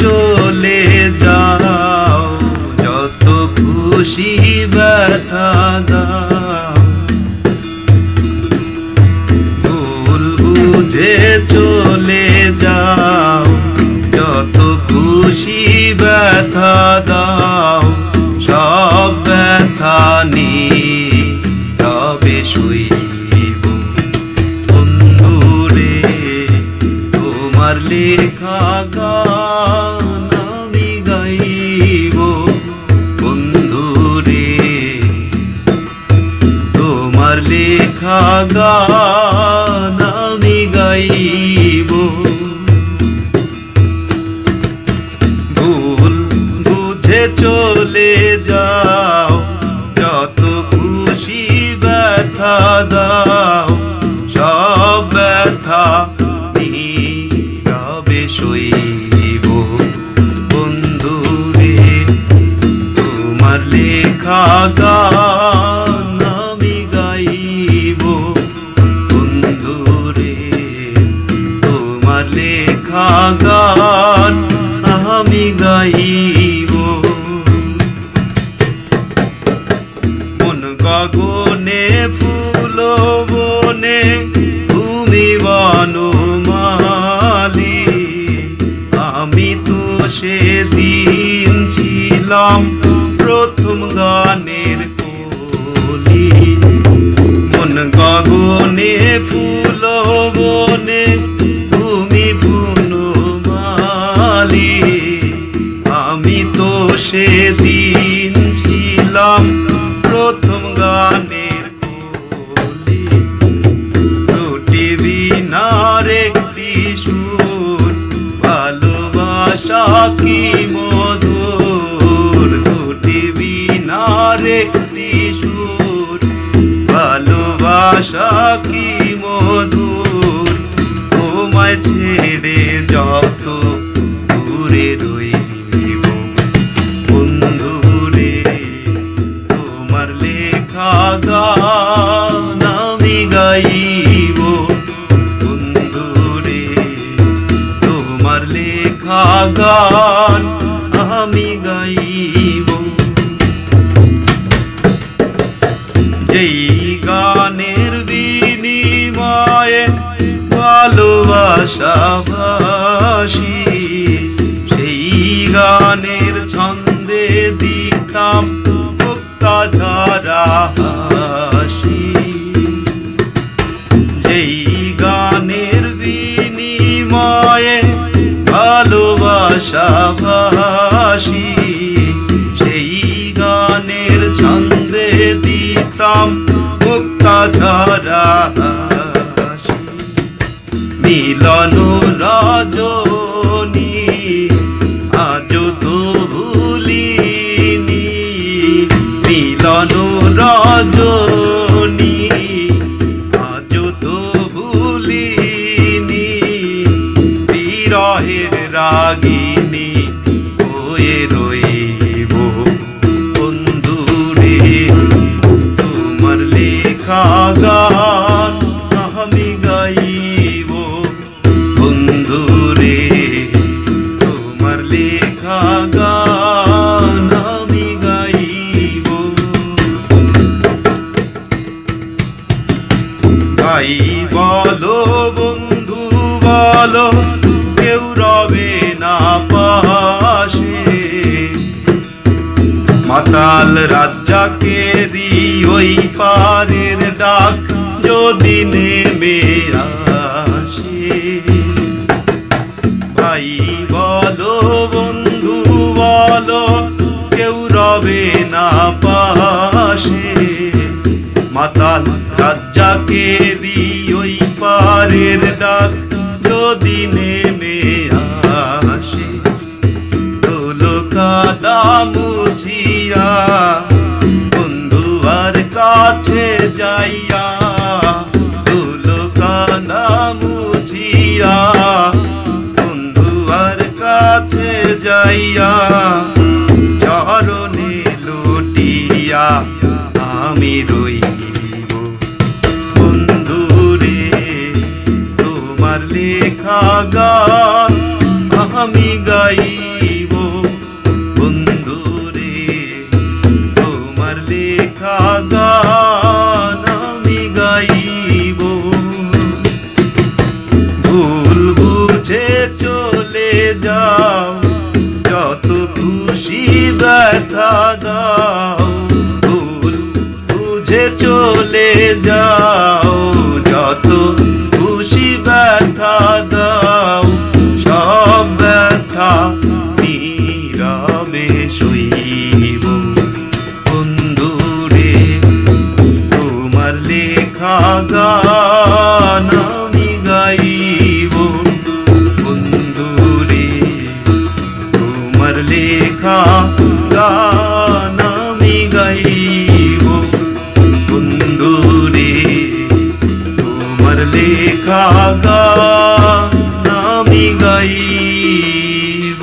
চলে যাও, যত খুশি ব্যথা দাও। ভুল বুঝে চলে যাও, যত খুশি ব্যথা দাও। সব ব্যথা নীরবে সইব বন্ধুরে, তোমার লেখা গান আমি গাইব বন্ধুরে, তোমার লেখা গান আমি গাইব। ভুল বুঝে চলে যাও, যত খুশি ব্যথা দাও। সব ব্যথা নীরবে সইব বন্ধুরে, তোমার লেখা গান আমি গাইব বন্ধুরে, তোমার লেখা গান আমি গাইব। মন গগনে ফুল বনে তুমি বনমালী, আমি তো সেদিন ছিলাম প্রথম গানের কলি। মন গগনে ফুল বনে তুমি বনমালী, আমি তো সেদিন ছিলাম প্রথম গানের কলি। দুটি বীণার একটি সুর, ভালোবাসা কি মধুর। দুটি বীণার একটি সুর, ভালোবাসা কি মধুর। তোমায় ছেড়ে যত দূরে রইব বন্ধুরে, তোমার লেখা গান আমি গাইব বন্ধুরে, তোমার লেখা গান আমি গাইব। যেই গানের বিনিময়ে ভালোবাসা ভাসি, সেই গানের ছন্দে দিতাম মুক্তা ঝরা হাসি। যেই গানের বিনিময়ে ভালোবাসা ভাসি, সেই গানের ছন্দে দিতাম মুক্তা ঝরা হাসি। মিলন রজনী আজও তো ভুলিনি, মিলন রজনী আজও তো ভুলিনি। বিরহের রাগিনী হয়ে রইব বন্ধুরে, তোমার লেখা গান আমি গাইব বন্ধুরে, তোমার লেখা গান আমি গাইব। ভাই বলো বন্ধু বলো, কেউ রবে না পাশে। মাতাল রাজ্জাকেরই ওই পারের ডাক যদি নেমে আসে। ভাই বলো বন্ধু বলো, কেউ রবে না পাশে। মাতাল রাজ্জাকেরই ওই পারের ডাক যদি নেমে আসে। কাদা মুছিয়া বন্ধু আর কাছে যাইয়া, তুলো কাদা মুছিয়া বন্ধু আর কাছে যাইয়া। চরণে লুটিয়া আমি রইব বন্ধুরে, তোমার লেখা গান আমি গাইব বন্ধুরে তোমার লেখা গান আমি গাইব। ভুল বুঝে চলে যাও যত খুশি ব্যথা দাও, ভুল বুঝে চলে যাও যত খুশি ব্যথা দাও, সব ব্যথা নীরবে সইব বন্ধুরে তোমার লেখা গান আমি গাইব বন্ধুরে তোমার লেখা গান আমি গাইব বন্ধুরে তোমার লেখা গান আমি গাইব।